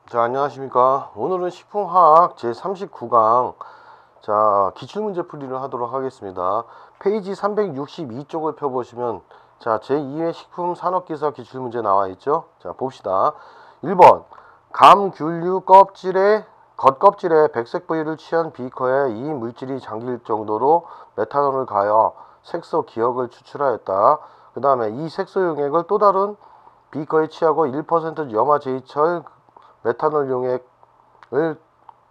자, 안녕하십니까. 오늘은 식품화학 제39강 기출문제 풀이를 하도록 하겠습니다. 페이지 362쪽을 펴보시면 제2회 식품산업기사 기출문제 나와 있죠. 자, 봅시다. 1번 감귤류 겉껍질에 백색 부위를 취한 비커에 이 물질이 잠길 정도로 메탄올을 가하여 색소 기억을 추출하였다. 그 다음에 이 색소 용액을 또 다른 비커에 취하고 1% 염화 제이철 메탄올 용액을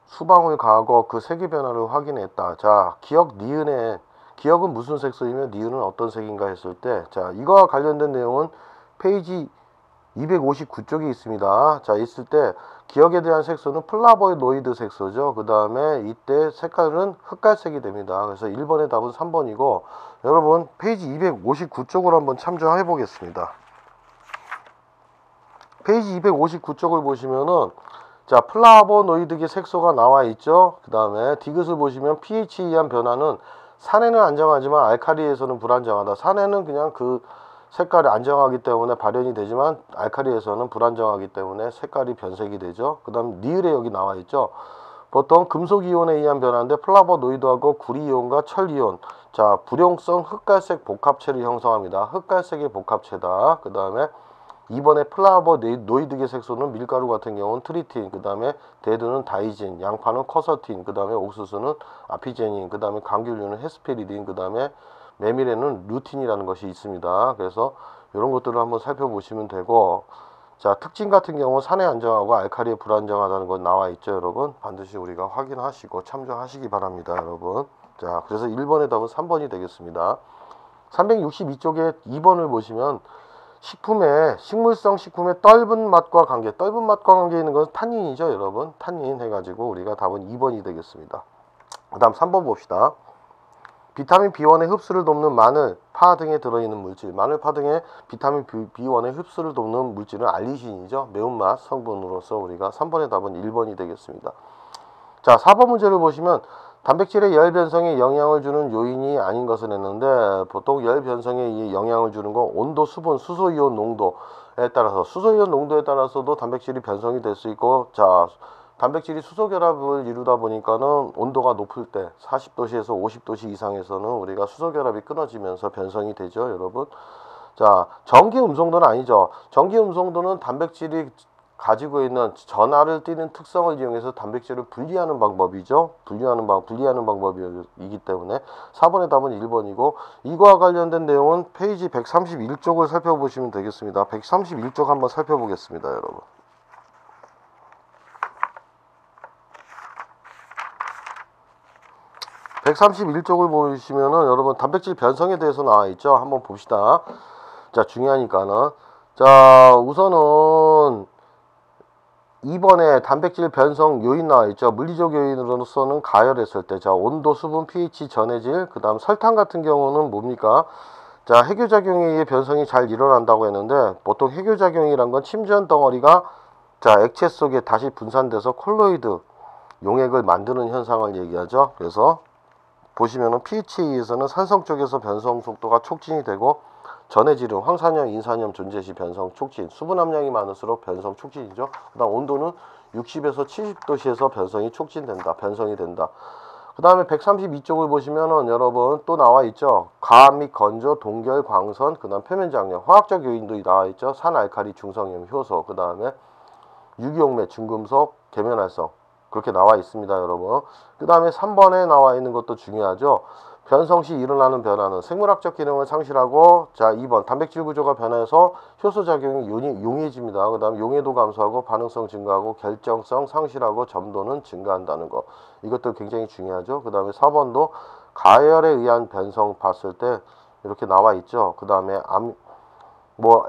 수방울 가하고 그 색의 변화를 확인했다. 자, 기억은 무슨 색소이며 니은은 어떤 색인가 했을 때, 이거와 관련된 내용은 페이지 259쪽에 있습니다. 자, 있을 때 기억에 대한 색소는 플라보노이드 색소죠. 그 다음에 이때 색깔은 흑갈색이 됩니다. 그래서 1번의 답은 3번이고, 여러분 페이지 259쪽으로 한번 참조해 보겠습니다. 페이지 259쪽을 보시면은 플라보노이드계 색소가 나와 있죠. 그 다음에 디귿을 보시면 pH에 의한 변화는 산에는 안정하지만 알칼리에서는 불안정하다. 산에는 그냥 그 색깔이 안정하기 때문에 발현이 되지만 알칼리에서는 불안정하기 때문에 색깔이 변색이 되죠. 그 다음 니을에 여기 나와 있죠. 보통 금속이온에 의한 변화인데 플라보노이드하고 구리이온과 철이온, 불용성 흑갈색 복합체를 형성합니다. 흑갈색의 복합체다. 그 다음에 2번에 플라보노이드계 색소는 밀가루 같은 경우는 트리틴, 그 다음에 대두는 다이진, 양파는 커서틴, 그 다음에 옥수수는 아피제닌, 그 다음에 감귤류는 헤스페리딘, 그 다음에 메밀에는 루틴이라는 것이 있습니다. 그래서 이런 것들을 한번 살펴보시면 되고, 특징 같은 경우 산에 안정하고 알칼리에 불안정하다는 건 나와 있죠. 여러분 반드시 우리가 확인하시고 참조하시기 바랍니다. 여러분, 그래서 1번의 답은 3번이 되겠습니다. 362쪽에 2번을 보시면 식물성 식품의 떫은 맛과 관계 있는 것은 탄닌이죠. 여러분, 탄닌 해가지고 우리가 답은 2번이 되겠습니다. 그 다음 3번 봅시다. 비타민 B1의 흡수를 돕는 마늘, 파 등에 들어있는 물질, 마늘, 파 등에 비타민 B1의 흡수를 돕는 물질은 알리신이죠. 매운맛 성분으로서 우리가 3번의 답은 1번이 되겠습니다. 4번 문제를 보시면 단백질의 열 변성에 영향을 주는 요인이 아닌 것을 했는데, 보통 열 변성에 영향을 주는 건 온도, 수분, 수소이온 농도에 따라서, 수소이온 농도에 따라서도 단백질이 변성이 될 수 있고, 단백질이 수소결합을 이루다 보니까는 온도가 높을 때 40도씨에서 50도씨 이상에서는 우리가 수소결합이 끊어지면서 변성이 되죠. 여러분, 전기 음성도는 아니죠. 전기 음성도는 단백질이 가지고 있는 전하를 띠는 특성을 이용해서 단백질을 분리하는 방법이죠. 분리하는 방법이기 때문에 4번의 답은 1번이고, 이거와 관련된 내용은 페이지 131쪽을 살펴보시면 되겠습니다. 131쪽 한번 살펴보겠습니다. 여러분, 131쪽을 보시면은 여러분 단백질 변성에 대해서 나와 있죠. 한번 봅시다. 중요하니까는. 우선은 2번에 단백질 변성 요인 나와 있죠. 물리적 요인으로서는 가열했을 때, 온도, 수분, pH, 전해질, 그 다음 설탕 같은 경우는 뭡니까? 해교작용에 의해 변성이 잘 일어난다고 했는데, 보통 해교작용이란 건 침전 덩어리가 액체 속에 다시 분산돼서 콜로이드 용액을 만드는 현상을 얘기하죠. 그래서 보시면은 pH에 의해서는 산성 쪽에서 변성 속도가 촉진이 되고, 전해질은 황산염, 인산염 존재 시 변성 촉진, 수분 함량이 많을수록 변성 촉진이죠. 그 다음 온도는 60에서 70도씨에서 변성이 된다. 그 다음에 132쪽을 보시면은 여러분 또 나와 있죠. 과압 및 건조, 동결, 광선, 그 다음 표면 장력, 화학적 요인도 나와 있죠. 산알칼리, 중성염, 효소, 그 다음에 유기용매, 중금속, 계면활성, 그렇게 나와 있습니다. 여러분, 그 다음에 3번에 나와 있는 것도 중요하죠. 변성 시 일어나는 변화는 생물학적 기능을 상실하고, 2번 단백질 구조가 변해서 효소작용이 용해집니다. 그 다음 용해도 감소하고 반응성 증가하고 결정성 상실하고 점도는 증가한다는 거, 이것도 굉장히 중요하죠. 그 다음에 4번도 가열에 의한 변성 봤을 때 이렇게 나와 있죠. 그 다음에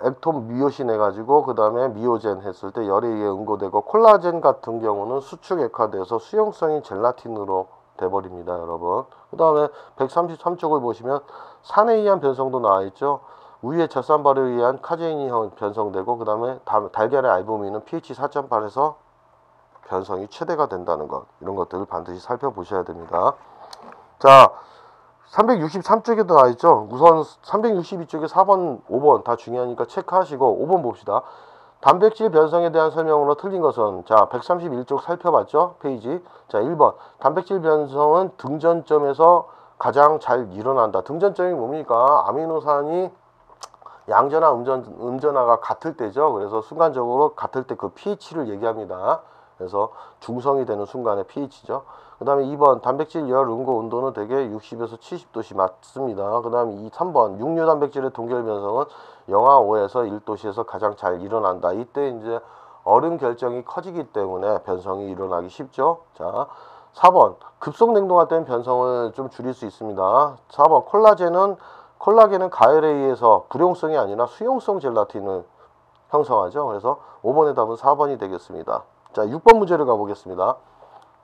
액톤 미오신 해가지고 그 다음에 미오젠 했을 때 열에 의해 응고되고, 콜라겐 같은 경우는 수축 액화돼서 수용성이 젤라틴으로 돼버립니다. 여러분, 그 다음에 133쪽을 보시면 산에 의한 변성도 나와 있죠. 우유의 젖산 발효에 의한 카제인이 변성되고, 그 다음에 달걀의 알부민은 pH 4.8에서 변성이 최대가 된다는 것, 이런 것들을 반드시 살펴보셔야 됩니다. 363쪽에도 나와 있죠. 우선 362쪽에 4번, 5번 다 중요하니까 체크하시고 5번 봅시다. 단백질 변성에 대한 설명으로 틀린 것은 자 131쪽 살펴봤죠 페이지. 자 1번 단백질 변성은 등전점에서 가장 잘 일어난다. 등전점이 뭡니까? 아미노산이 양전화 음전화가 같을 때죠. 그래서 순간적으로 같을 때 그 pH를 얘기합니다. 그래서 중성이 되는 순간의 pH죠. 그 다음에 2번 단백질 열 응고 온도는 대개 60에서 70도씨 맞습니다. 그 다음에 3번 육류 단백질의 동결 변성은 영하 5에서 1도씨에서 가장 잘 일어난다. 이때 이제 얼음 결정이 커지기 때문에 변성이 일어나기 쉽죠. 자 4번 급속 냉동할 때는 변성을 좀 줄일 수 있습니다. 4번 콜라겐은 가열에 의해서 불용성이 아니라 수용성 젤라틴을 형성하죠. 그래서 5번의 답은 4번이 되겠습니다. 자 6번 문제를 가보겠습니다.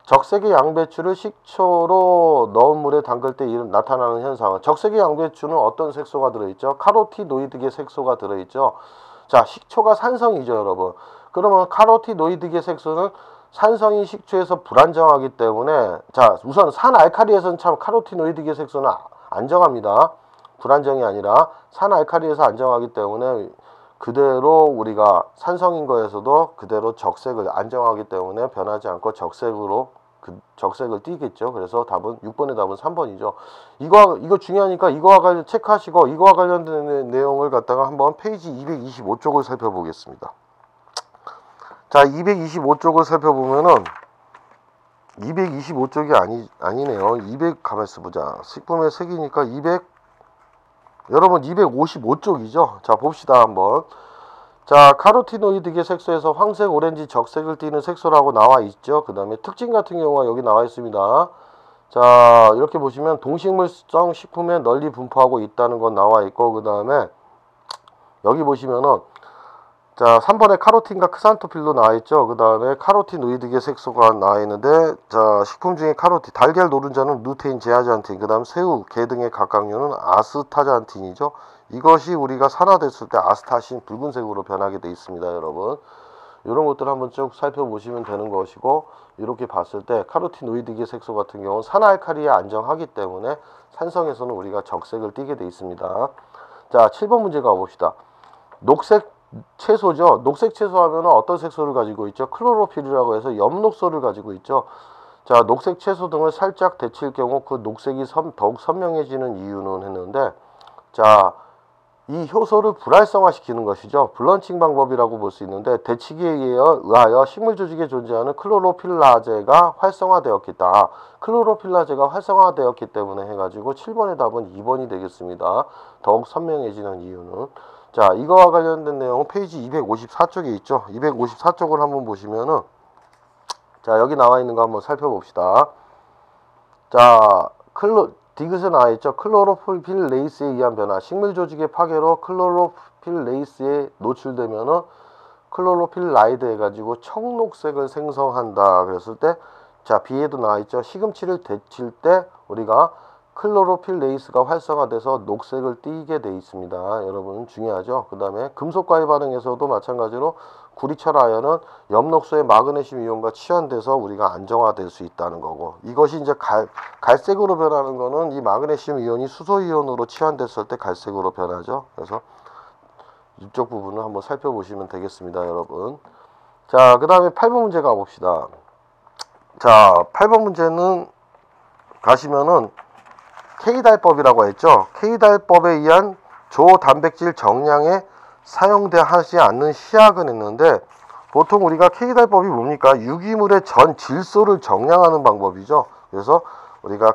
적색의 양배추를 식초로 넣은 물에 담글 때 나타나는 현상은 적색의 양배추는 어떤 색소가 들어있죠? 카로티노이드계 색소가 들어있죠. 자 식초가 산성이죠 여러분. 그러면 카로티노이드계 색소는 산성인 식초에서 불안정하기 때문에 자 우선 산알칼리에서는 참 카로티노이드계 색소는 안정합니다. 불안정이 아니라 산알칼리에서 안정하기 때문에 그대로 우리가 산성인 거에서도 그대로 적색을 안정하기 때문에 변하지 않고 적색을 띠겠죠. 그래서 답은 6번의 답은 3번이죠. 이거 중요하니까 이거와 관련 체크하시고 이거와 관련된 내용을 갖다가 한번 페이지 225쪽을 살펴보겠습니다. 자 225쪽을 살펴보면은 225쪽이 아니네요. 200 가만있어 보자. 식품의 색이니까 여러분 255쪽이죠. 자 봅시다 한번. 자 카로티노이드계 색소에서 황색, 오렌지, 적색을 띠는 색소라고 나와 있죠. 그 다음에 특징 같은 경우가 여기 나와 있습니다. 자 이렇게 보시면 동식물성 식품에 널리 분포하고 있다는 건 나와 있고 그 다음에 여기 보시면은 자 3번에 카로틴과 크산토필도 나와 있죠. 그 다음에 카로티노이드계 색소가 나와 있는데 자 식품 중에 달걀 노른자는 루테인, 제아잔틴, 그 다음 새우, 게 등의 각각류는 아스타잔틴이죠. 이것이 우리가 산화됐을 때 아스타신 붉은색으로 변하게 되어 있습니다. 여러분 이런 것들 한번 쭉 살펴보시면 되는 것이고 이렇게 봤을 때 카로티노이드계 색소 같은 경우는 산화알칼리에 안정하기 때문에 산성에서는 우리가 적색을 띠게 되어 있습니다. 자 7번 문제 가봅시다. 녹색 채소죠. 녹색 채소 하면 어떤 색소를 가지고 있죠? 클로로필이라고 해서 엽록소를 가지고 있죠. 자 녹색 채소 등을 살짝 데칠 경우 그 녹색이 더욱 선명해지는 이유는 했는데 자 이 효소를 불활성화시키는 것이죠. 블런칭 방법이라고 볼 수 있는데 데치기에 의하여 식물 조직에 존재하는 클로로필라제가 활성화되었겠다. 클로로필라제가 활성화되었기 때문에 해가지고 7번의 답은 2번이 되겠습니다. 더욱 선명해지는 이유는 자 이거와 관련된 내용은 페이지 254쪽에 있죠. 254쪽을 한번 보시면은 자 여기 나와 있는 거 한번 살펴봅시다. 자 디귿에 나와 있죠. 클로로필 레이스에 의한 변화. 식물 조직의 파괴로 클로로필 레이스에 노출되면은 클로로필 라이드 해가지고 청록색을 생성한다. 그랬을 때 자 B에도 나와 있죠. 시금치를 데칠 때 우리가 클로로필 레이스가 활성화돼서 녹색을 띠게 돼 있습니다. 여러분 중요하죠. 그 다음에 금속과의 반응에서도 마찬가지로 구리철 아연은 엽록소의 마그네슘 이온과 치환돼서 우리가 안정화될 수 있다는 거고 이것이 이제 갈색으로 변하는 거는 이 마그네슘 이온이 수소 이온으로 치환됐을 때 갈색으로 변하죠. 그래서 이쪽 부분을 한번 살펴보시면 되겠습니다. 여러분 자 그 다음에 8번 문제 가봅시다. 자 8번 문제는 가시면은 K달법이라고 했죠. K달법에 의한 조단백질 정량에 사용되지 않는 시약은 했는데 보통 우리가 K달법이 뭡니까? 유기물의 전 질소를 정량하는 방법이죠. 그래서 우리가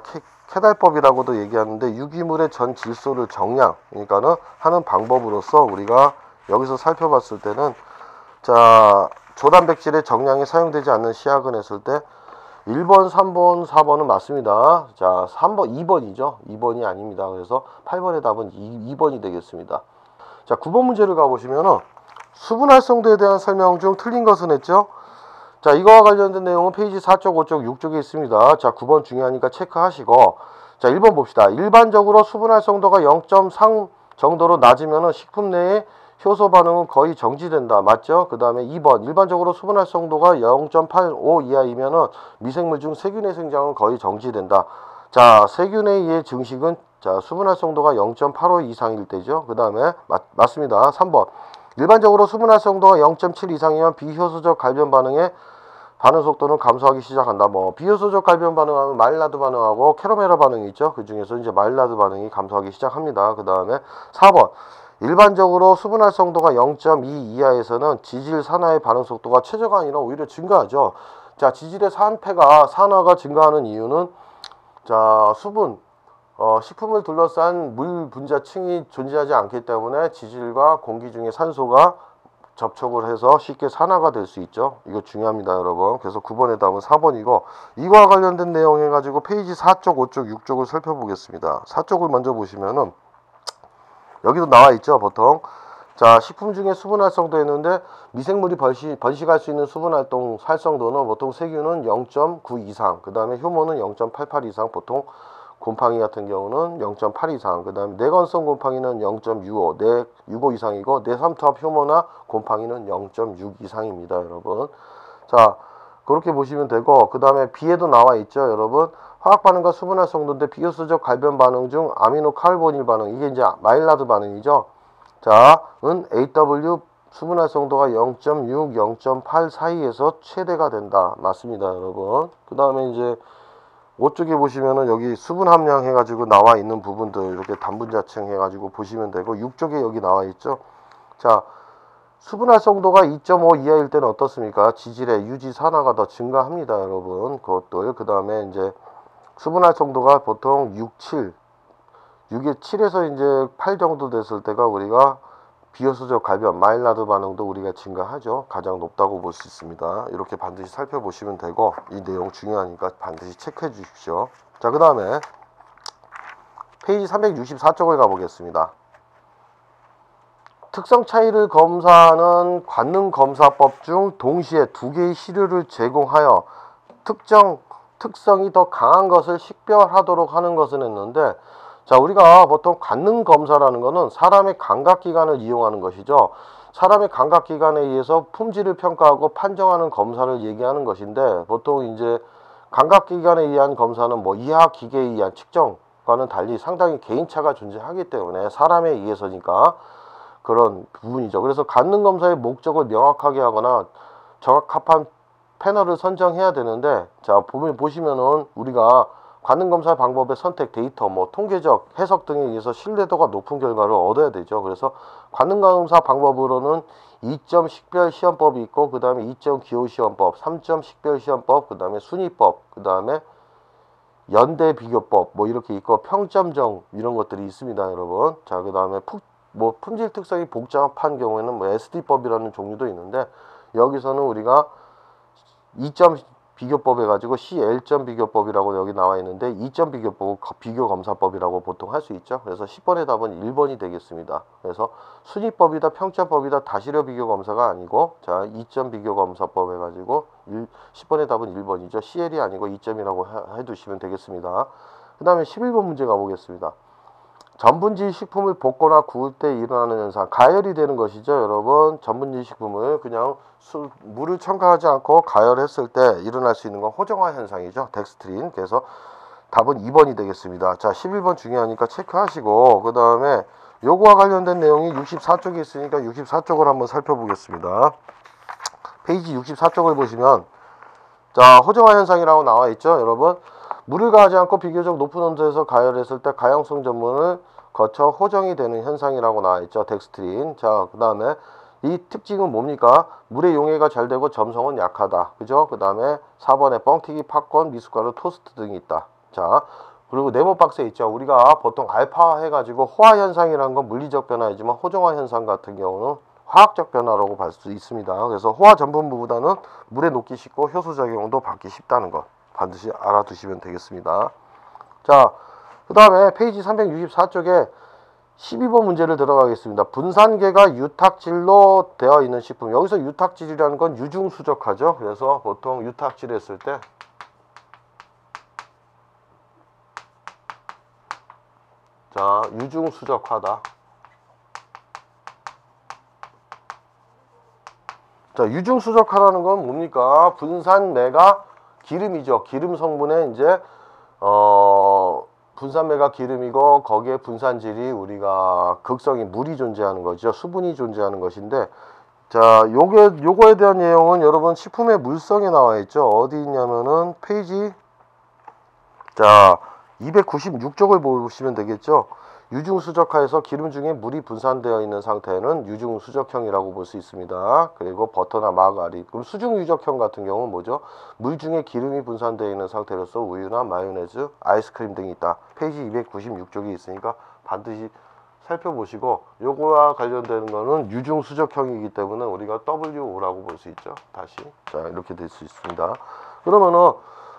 K달법이라고도 얘기하는데 유기물의 전 질소를 정량 그러니까는 하는 방법으로서 우리가 여기서 살펴봤을 때는 자 조단백질의 정량에 사용되지 않는 시약은 했을 때 1번, 3번, 4번은 맞습니다. 자, 3번, 2번이죠. 2번이 아닙니다. 그래서 8번의 답은 2번이 되겠습니다. 자, 9번 문제를 가보시면은 수분 활성도에 대한 설명 중 틀린 것은 했죠. 자, 이거와 관련된 내용은 페이지 4쪽, 5쪽, 6쪽에 있습니다. 자, 9번 중요하니까 체크하시고 자, 1번 봅시다. 일반적으로 수분 활성도가 0.3 정도로 낮으면은 식품 내에 효소 반응은 거의 정지된다. 맞죠? 그 다음에 2번 일반적으로 수분 활성도가 0.85 이하이면은 미생물 중 세균의 생장은 거의 정지된다. 자 세균에 의해 증식은 자 수분 활성도가 0.85 이상일 때죠. 그 다음에 맞습니다. 3번 일반적으로 수분 활성도가 0.7 이상이면 비효소적 갈변 반응의 반응 속도는 감소하기 시작한다. 뭐 비효소적 갈변 반응하면 마일라드 반응하고 캐러메라 반응이 있죠. 그 중에서 이제 마일라드 반응이 감소하기 시작합니다. 그 다음에 4번 일반적으로 수분 활성도가 0.2 이하에서는 지질 산화의 반응 속도가 최저가 아니라 오히려 증가하죠. 자, 지질의 산화가 증가하는 이유는 자, 수분 식품을 둘러싼 물 분자층이 존재하지 않기 때문에 지질과 공기 중에 산소가 접촉을 해서 쉽게 산화가 될 수 있죠. 이거 중요합니다, 여러분. 그래서 9번의 답은 4번이고, 이거와 관련된 내용 해가지고 페이지 4쪽, 5쪽, 6쪽을 살펴보겠습니다. 4쪽을 먼저 보시면은 여기도 나와 있죠, 보통. 자, 식품 중에 수분 활성도 했는데 미생물이 번식할 수 있는 수분 활성도는 보통 세균은 0.9 이상, 그 다음에 효모는 0.88 이상, 보통 곰팡이 같은 경우는 0.8 이상, 그 다음에 내건성 곰팡이는 0.65, 65 이상이고 내삼투압 효모나 곰팡이는 0.6 이상입니다, 여러분. 자, 그렇게 보시면 되고, 그 다음에 B에도 나와 있죠, 여러분. 화학 반응과 수분 활성도인데 비효소적 갈변 반응 중 아미노 카르보닐 반응, 이게 이제 마일라드 반응이죠. 자, 은 AW 수분 활성도가 0.6, 0.8 사이에서 최대가 된다. 맞습니다, 여러분. 그 다음에 이제 5쪽에 보시면은 여기 수분 함량 해가지고 나와 있는 부분들 이렇게 단분자층 해가지고 보시면 되고, 6쪽에 여기 나와 있죠. 자, 수분 활성도가 2.5 이하일 때는 어떻습니까? 지질의 유지 산화가 더 증가합니다, 여러분. 그것들. 그 다음에 이제 수분 활성도가 보통 6에 7에서 이제 8 정도 됐을 때가 우리가 비효소적 갈변, 마일라드 반응도 우리가 증가하죠. 가장 높다고 볼 수 있습니다. 이렇게 반드시 살펴보시면 되고, 이 내용 중요하니까 반드시 체크해 주십시오. 자, 그 다음에 페이지 364쪽을 가보겠습니다. 특성 차이를 검사하는 관능 검사법 중 동시에 두 개의 시료를 제공하여 특성이 더 강한 것을 식별하도록 하는 것은 했는데, 자, 우리가 보통 관능 검사라는 것은 사람의 감각기관을 이용하는 것이죠. 사람의 감각기관에 의해서 품질을 평가하고 판정하는 검사를 얘기하는 것인데, 보통 이제 감각기관에 의한 검사는 뭐 이학 기계에 의한 측정과는 달리 상당히 개인차가 존재하기 때문에 사람에 의해서니까 그런 부분이죠. 그래서 관능 검사의 목적을 명확하게 하거나 적합한 패널을 선정해야 되는데, 자, 보시면은 우리가 관능검사 방법의 선택, 데이터, 뭐 통계적 해석 등에 의해서 신뢰도가 높은 결과를 얻어야 되죠. 그래서 관능검사 방법으로는 2점 식별 시험법이 있고, 그 다음에 2점 기호 시험법, 3점 식별 시험법, 그 다음에 순위법, 그 다음에 연대 비교법, 뭐 이렇게 있고, 평점정 이런 것들이 있습니다, 여러분. 자, 그 다음에 품질 특성이 복잡한 경우에는 뭐 SD법이라는 종류도 있는데, 여기서는 우리가 2점 비교법 해가지고 CL점 비교법이라고 여기 나와 있는데, 2점 비교법, 비교검사법이라고 보통 할 수 있죠. 그래서 10번의 답은 1번이 되겠습니다. 그래서 순위법이다, 평점법이다, 다시려 비교검사가 아니고, 자, 2점 비교검사법 해가지고 10번의 답은 1번이죠. CL이 아니고 2점이라고 해두시면 되겠습니다. 그 다음에 11번 문제 가보겠습니다. 전분지 식품을 볶거나 구울 때 일어나는 현상, 가열이 되는 것이죠, 여러분. 전분지 식품을 그냥 물을 첨가하지 않고 가열했을 때 일어날 수 있는 건 호정화 현상이죠, 덱스트린. 그래서 답은 2번이 되겠습니다. 자, 11번 중요하니까 체크하시고, 그 다음에 요거와 관련된 내용이 64쪽에 있으니까 64쪽을 한번 살펴보겠습니다. 페이지 64쪽을 보시면, 자, 호정화 현상이라고 나와 있죠, 여러분. 물을 가하지 않고 비교적 높은 온도에서 가열했을 때 가용성 전분을 거쳐 호정이 되는 현상이라고 나와 있죠, 덱스트린. 자, 그 다음에 이 특징은 뭡니까? 물의 용해가 잘 되고 점성은 약하다. 그죠? 그 다음에 4번에 뻥튀기, 팝콘, 미숫가루, 토스트 등이 있다. 자, 그리고 네모 박스에 있죠. 우리가 보통 알파 해가지고 호화 현상이라는 건 물리적 변화이지만 호정화 현상 같은 경우는 화학적 변화라고 볼 수 있습니다. 그래서 호화 전분부보다는 물에 녹기 쉽고 효소작용도 받기 쉽다는 것 반드시 알아두시면 되겠습니다. 자, 그 다음에 페이지 364쪽에 12번 문제를 들어가겠습니다. 분산계가 유탁질로 되어 있는 식품. 여기서 유탁질이라는 건 유중수적하죠. 그래서 보통 유탁질 했을 때, 자, 유중수적하다. 자, 유중수적하다는 건 뭡니까? 분산매가 기름이죠. 기름 성분에 이제 분산매가 기름이고 거기에 분산질이 우리가 극성이 물이 존재하는 거죠. 수분이 존재하는 것인데, 자, 요거에 대한 내용은 여러분 식품의 물성에 나와 있죠. 어디 있냐면은 페이지, 자, 296쪽을 보시면 되겠죠. 유중수적하에서 기름 중에 물이 분산되어 있는 상태는 유중수적형이라고 볼 수 있습니다. 그리고 버터나 마가린, 그럼 수중유적형 같은 경우는 뭐죠? 물 중에 기름이 분산되어 있는 상태로서 우유나 마요네즈, 아이스크림 등이 있다. 페이지 296쪽이 있으니까 반드시 살펴보시고, 요거와 관련되는 거는 유중수적형이기 때문에 우리가 WO라고 볼 수 있죠. 다시, 자, 이렇게 될 수 있습니다. 그러면은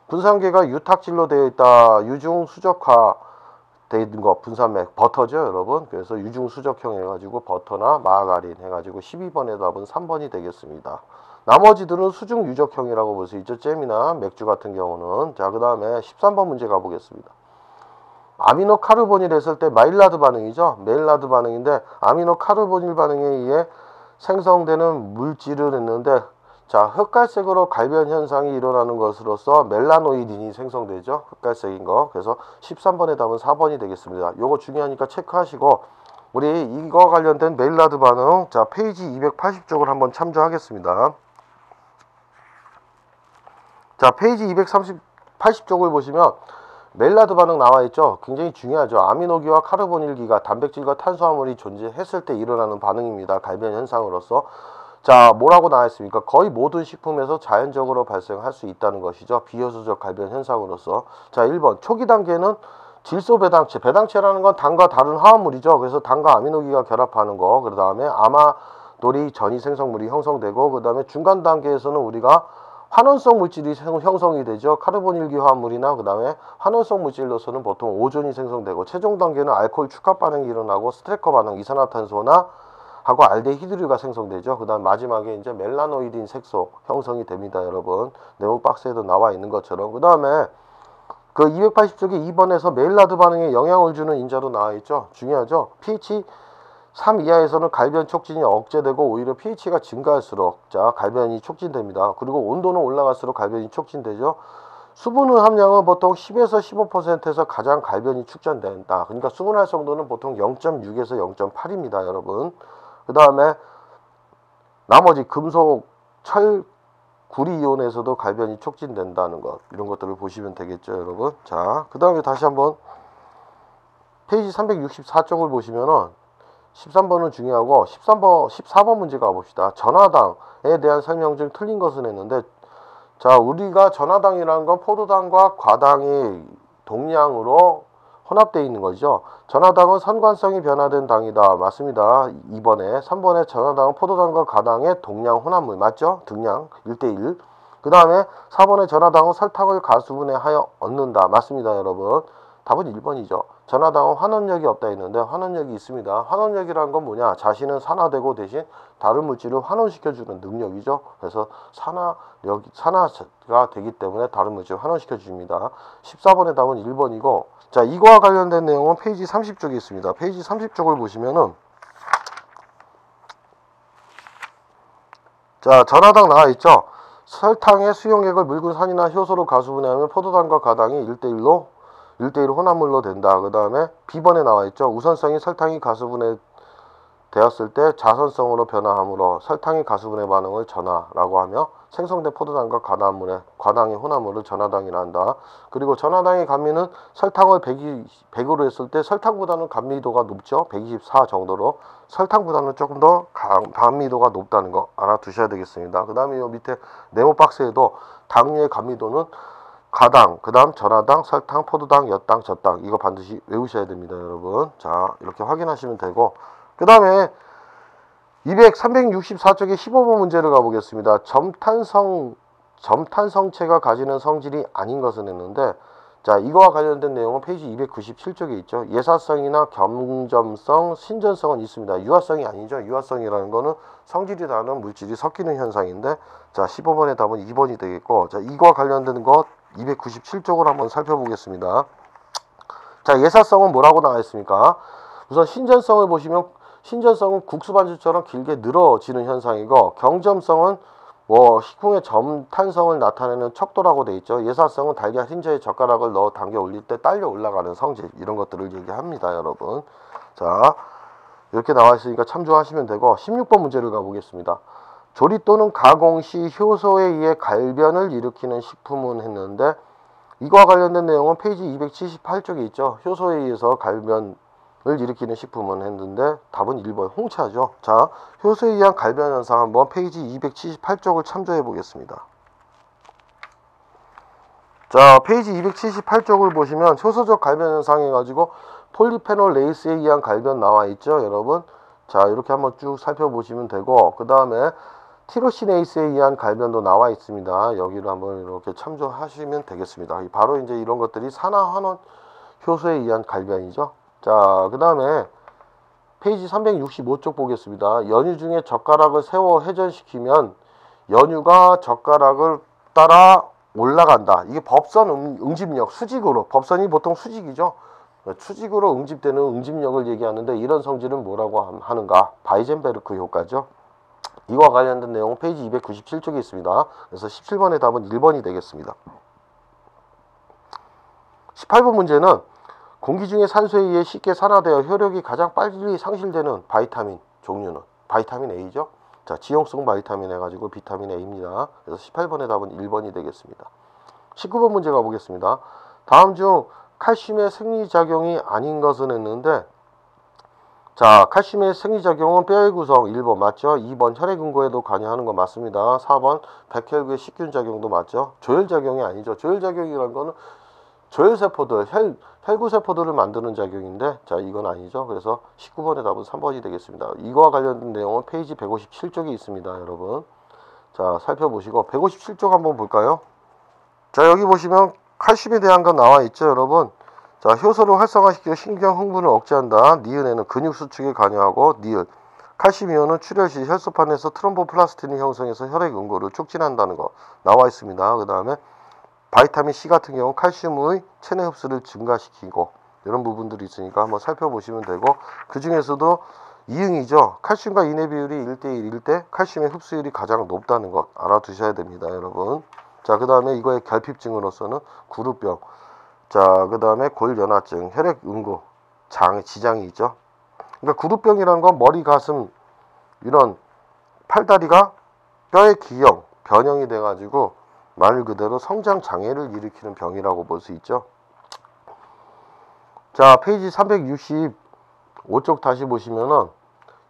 분산계가 유탁질로 되어 있다. 유중수적화 되어 있는 거, 분산매, 버터죠, 여러분. 그래서 유중수적형 해가지고 버터나 마가린 해가지고 12번의 답은 3번이 되겠습니다. 나머지들은 수중유적형이라고 볼 수 있죠. 잼이나 맥주 같은 경우는. 자, 그 다음에 13번 문제 가보겠습니다. 아미노 카르보닐 했을 때 마일라드 반응이죠. 메일라드 반응인데 아미노 카르보닐 반응에 의해 생성되는 물질을 했는데, 자, 흑갈색으로 갈변 현상이 일어나는 것으로서 멜라노이딘이 생성되죠. 흑갈색인 거. 그래서 13번의 답은 4번이 되겠습니다. 요거 중요하니까 체크하시고, 우리 이거 관련된 메일라드 반응, 자, 페이지 280쪽을 한번 참조하겠습니다. 자, 페이지 280쪽을 보시면 메일라드 반응 나와 있죠. 굉장히 중요하죠. 아미노기와 카르보닐기가 단백질과 탄수화물이 존재했을 때 일어나는 반응입니다. 갈변 현상으로서. 자, 뭐라고 나와 있습니까? 거의 모든 식품에서 자연적으로 발생할 수 있다는 것이죠. 비효소적 갈변 현상으로서. 자, 1번 초기 단계는 질소 배당체. 배당체라는 건 당과 다른 화합물이죠. 그래서 당과 아미노기가 결합하는 거. 그 다음에 아마도리 전이 생성물이 형성되고, 그 다음에 중간 단계에서는 우리가 환원성 물질이 형성이 되죠. 카르보닐기 화합물이나 그 다음에 환원성 물질로서는 보통 오존이 생성되고, 최종 단계는 알코올 축합 반응이 일어나고 스트레커 반응, 이산화탄소나 하고 알데히드류가 생성되죠. 그 다음 마지막에 이제 멜라노이딘 색소 형성이 됩니다, 여러분. 네모 박스에도 나와 있는 것처럼. 그 다음에 그 280쪽에 2번에서 메일라드 반응에 영향을 주는 인자로 나와 있죠. 중요하죠. pH 3 이하에서는 갈변 촉진이 억제되고 오히려 pH가 증가할수록, 자, 갈변이 촉진됩니다. 그리고 온도는 올라갈수록 갈변이 촉진되죠. 수분 함량은 보통 10에서 15%에서 가장 갈변이 축전된다. 그러니까 수분 활성도는 보통 0.6에서 0.8입니다, 여러분. 그 다음에 나머지 금속, 철, 구리 이온에서도 갈변이 촉진된다는 것, 이런 것들을 보시면 되겠죠, 여러분. 자, 그 다음에 다시 한번 페이지 364쪽을 보시면은 13번은 중요하고 14번 문제 가봅시다. 전화당에 대한 설명 중 틀린 것은 했는데, 자, 우리가 전화당이라는 건 포도당과 과당이 동량으로 혼합되어 있는 거죠. 전화당은 선관성이 변화된 당이다. 맞습니다. 2번에. 3번에 전화당은 포도당과 과당의 동량 혼합물. 맞죠? 등량 1대1. 그 다음에 4번에 전화당은 설탕을 가수분해 하여 얻는다. 맞습니다, 여러분. 답은 1번이죠. 전화당은 환원력이 없다 했는데 환원력이 있습니다. 환원력이라는 건 뭐냐? 자신은 산화되고 대신 다른 물질을 환원시켜주는 능력이죠. 그래서 산화가 되기 때문에 다른 물질을 환원시켜줍니다. 14번의 답은 1번이고, 자, 이거와 관련된 내용은 페이지 30쪽에 있습니다. 페이지 30쪽을 보시면은, 자, 전화당 나와 있죠. 설탕의 수용액을 묽은 산이나 효소로 가수분해하면 포도당과 과당이 1대1 혼합물로 된다. 그 다음에 B번에 나와 있죠. 우선성이 설탕이 가수분해 되었을 때 자선성으로 변화하므로 설탕의 가수분해 반응을 전화라고 하며 생성된 포도당과 과당의 혼합물을 전화당이라 한다. 그리고 전화당의 감미는 설탕을 100으로 했을 때 설탕보다는 감미도가 높죠. 124 정도로. 설탕보다는 조금 더 감미도가 높다는 거 알아두셔야 되겠습니다. 그 다음에 이 밑에 네모 박스에도 당류의 감미도는 가당, 그 다음 전화당, 설탕, 포도당, 엿당, 젖당, 이거 반드시 외우셔야 됩니다, 여러분. 자, 이렇게 확인하시면 되고, 그 다음에 364쪽에 15번 문제를 가보겠습니다. 점탄성체가 가지는 성질이 아닌 것은 했는데, 자, 이거와 관련된 내용은 페이지 297쪽에 있죠. 예사성이나 겸점성, 신전성은 있습니다. 유화성이 아니죠. 유화성이라는 거는 성질이 다른 물질이 섞이는 현상인데, 자, 15번의 답은 2번이 되겠고, 자, 이거와 관련된 것 297쪽을 한번 살펴보겠습니다. 자, 예사성은 뭐라고 나와 있습니까? 우선 신전성을 보시면, 신전성은 국수 반죽처럼 길게 늘어지는 현상이고, 경점성은 뭐 식품의 점탄성을 나타내는 척도라고 돼 있죠. 예사성은 달걀 흰자에 젓가락을 넣어 당겨 올릴 때 딸려 올라가는 성질, 이런 것들을 얘기합니다, 여러분. 자, 이렇게 나와 있으니까 참조하시면 되고, 16번 문제를 가보겠습니다. 조리 또는 가공 시 효소에 의해 갈변을 일으키는 식품은 했는데, 이거와 관련된 내용은 페이지 278쪽에 있죠. 효소에 의해서 갈변을 일으키는 식품은 했는데 답은 1번 홍차죠. 자, 효소에 의한 갈변 현상 한번 페이지 278쪽을 참조해 보겠습니다. 자, 페이지 278쪽을 보시면 효소적 갈변 현상 해가지고 폴리페놀 레이스에 의한 갈변 나와 있죠, 여러분. 자, 이렇게 한번 쭉 살펴보시면 되고, 그 다음에 티로시네이스에 의한 갈변도 나와 있습니다. 여기를 한번 이렇게 참조하시면 되겠습니다. 바로 이제 이런 것들이 산화환원 효소에 의한 갈변이죠. 자, 그 다음에 페이지 365쪽 보겠습니다. 연유 중에 젓가락을 세워 회전시키면 연유가 젓가락을 따라 올라간다. 이게 법선 응집력, 수직으로, 법선이 보통 수직이죠. 수직으로 응집되는 응집력을 얘기하는데, 이런 성질은 뭐라고 하는가? 바이젠베르크 효과죠. 이와 관련된 내용은 페이지 297쪽에 있습니다. 그래서 17번의 답은 1번이 되겠습니다. 18번 문제는 공기 중에 산소에 의해 쉽게 산화되어 효력이 가장 빨리 상실되는 바이타민 종류는 바이타민 A죠. 자, 지용성 바이타민 해가지고 비타민 A입니다. 그래서 18번의 답은 1번이 되겠습니다. 19번 문제 가보겠습니다. 다음 중 칼슘의 생리작용이 아닌 것은 했는데, 자, 칼슘의 생리작용은 뼈의 구성 1번 맞죠? 2번 혈액 응고에도 관여하는 거 맞습니다. 4번 백혈구의 식균 작용도 맞죠? 조혈작용이 아니죠. 조혈작용이라는 거는 조혈세포들, 혈구세포들을 만드는 작용인데, 자, 이건 아니죠. 그래서 19번의 답은 3번이 되겠습니다. 이거와 관련된 내용은 페이지 157쪽에 있습니다, 여러분. 자, 살펴보시고 157쪽 한번 볼까요? 자, 여기 보시면 칼슘에 대한 건 나와 있죠, 여러분. 자, 효소를 활성화시켜 신경 흥분을 억제한다. 니은에는 근육 수축에 관여하고, 니은 칼슘 이온은 출혈 시 혈소판에서 트롬보플라스틴을 형성해서 혈액 응고를 촉진한다는 거 나와 있습니다. 그 다음에 바이타민 C 같은 경우는 칼슘의 체내 흡수를 증가시키고, 이런 부분들이 있으니까 한번 살펴보시면 되고, 그 중에서도 이응이죠. 칼슘과 인의 비율이 1대1일 때 칼슘의 흡수율이 가장 높다는 것 알아두셔야 됩니다, 여러분. 자, 그 다음에 이거의 결핍증으로서는 구루병, 자, 그 다음에 골연화증, 혈액 응고, 지장이 있죠. 그러니까 구루병이란 건 머리, 가슴, 이런 팔다리가 뼈의 기형, 변형이 돼가지고 말 그대로 성장 장애를 일으키는 병이라고 볼 수 있죠. 자, 페이지 365쪽 다시 보시면은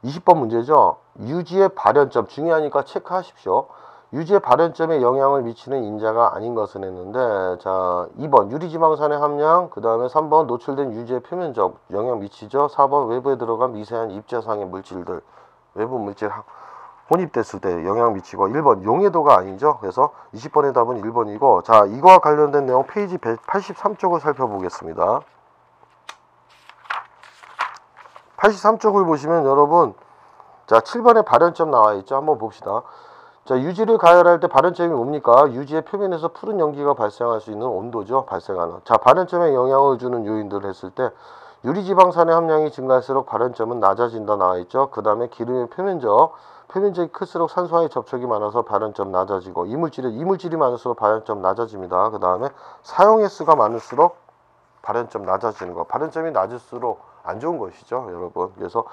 20번 문제죠. 유지의 발현점, 중요하니까 체크하십시오. 유지의 발현점에 영향을 미치는 인자가 아닌 것은 했는데, 자, 2번 유리지방산의 함량, 그 다음에 3번 노출된 유지의 표면적 영향 미치죠. 4번 외부에 들어간 미세한 입자상의 물질들, 외부 물질 혼입됐을 때 영향 미치고, 1번 용해도가 아니죠. 그래서 20번의 답은 1번이고, 자, 이거와 관련된 내용 페이지 183쪽을 살펴보겠습니다. 83쪽을 보시면 여러분, 자, 7번에 발현점 나와 있죠. 한번 봅시다. 자, 유지를 가열할 때 발현점이 뭡니까? 유지의 표면에서 푸른 연기가 발생할 수 있는 온도죠. 발생하는. 자, 발현점에 영향을 주는 요인들을 했을 때 유리지방산의 함량이 증가할수록 발현점은 낮아진다 나와 있죠. 그 다음에 기름의 표면적이 클수록 산소와의 접촉이 많아서 발현점 낮아지고, 이물질이 많을수록 발현점 낮아집니다. 그 다음에 사용 횟수가 많을수록 발현점 낮아지는 거. 발현점이 낮을수록 안 좋은 것이죠, 여러분. 그래서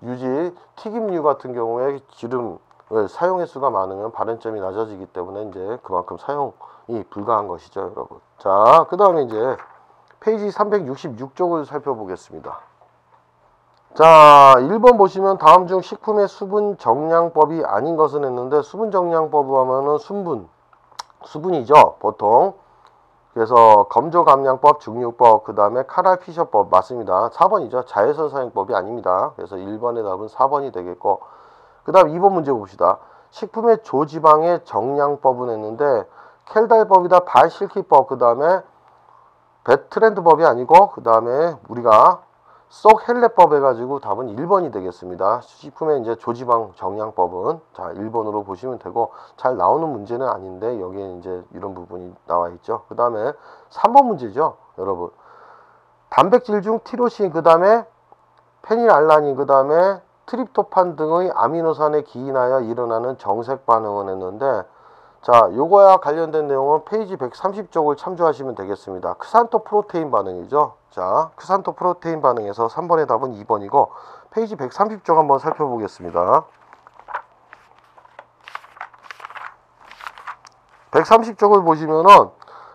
유지 튀김류 같은 경우에 기름 사용 횟수가 많으면 발현점이 낮아지기 때문에 이제 그만큼 사용이 불가한 것이죠, 여러분. 자, 그 다음에 이제 페이지 366쪽을 살펴보겠습니다. 자, 1번 보시면 다음 중 식품의 수분 정량법이 아닌 것은 했는데, 수분 정량법 하면은 수분이죠, 보통. 그래서 검조감량법, 중류법, 그 다음에 카랄피셔법 맞습니다. 4번이죠. 자외선 사용법이 아닙니다. 그래서 1번의 답은 4번이 되겠고, 그 다음 2번 문제 봅시다. 식품의 조지방의 정량법은 했는데, 켈달법이다, 발실키법, 그 다음에 베트랜드법이 아니고, 그 다음에 우리가 쏙 헬레법 해가지고 답은 1번이 되겠습니다. 식품의 이제 조지방 정량법은, 자, 1번으로 보시면 되고, 잘 나오는 문제는 아닌데 여기에 이제 이런 부분이 나와 있죠. 그 다음에 3번 문제죠, 여러분. 단백질 중 티로신, 그 다음에 페닐알라닌, 그 다음에 트립토판 등의 아미노산에 기인하여 일어나는 정색 반응을 했는데, 자, 요거와 관련된 내용은 페이지 130쪽을 참조하시면 되겠습니다. 크산토 프로테인 반응이죠. 자, 크산토 프로테인 반응에서 3번의 답은 2번이고, 페이지 130쪽 한번 살펴보겠습니다. 130쪽을 보시면은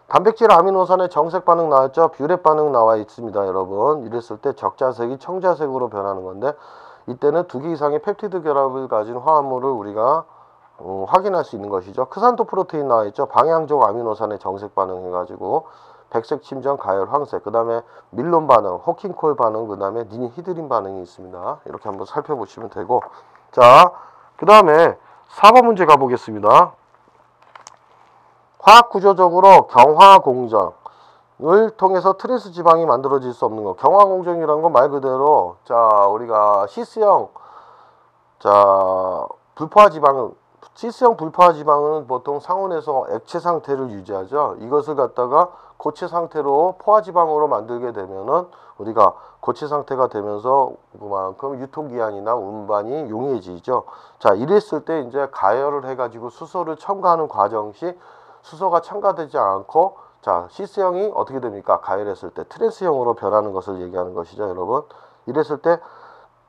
단백질 아미노산의 정색 반응 나왔죠. 뷰렛 반응 나와 있습니다, 여러분. 이랬을 때 적자색이 청자색으로 변하는 건데, 이때는 2개 이상의 펩티드 결합을 가진 화합물을 우리가 확인할 수 있는 것이죠. 크산토 프로테인 나와 있죠. 방향적 아미노산의 정색 반응 해가지고 백색, 침전, 가열, 황색, 그 다음에 밀론 반응, 호킹콜 반응, 그 다음에 니히드린 반응이 있습니다. 이렇게 한번 살펴보시면 되고, 자, 그 다음에 4번 문제 가보겠습니다. 화학구조적으로 경화공정을 통해서 트랜스 지방이 만들어질 수 없는 것. 경화공정이라는 건 말 그대로, 자, 우리가 시스형, 자, 시스형 불포화 지방은 보통 상온에서 액체 상태를 유지하죠. 이것을 갖다가 고체 상태로 포화 지방으로 만들게 되면은 우리가 고체 상태가 되면서 그만큼 유통기한이나 운반이 용이해지죠. 자, 이랬을 때 이제 가열을 해가지고 수소를 첨가하는 과정 시 수소가 첨가되지 않고, 자, 시스형이 어떻게 됩니까? 가열했을 때 트랜스형으로 변하는 것을 얘기하는 것이죠, 여러분. 이랬을 때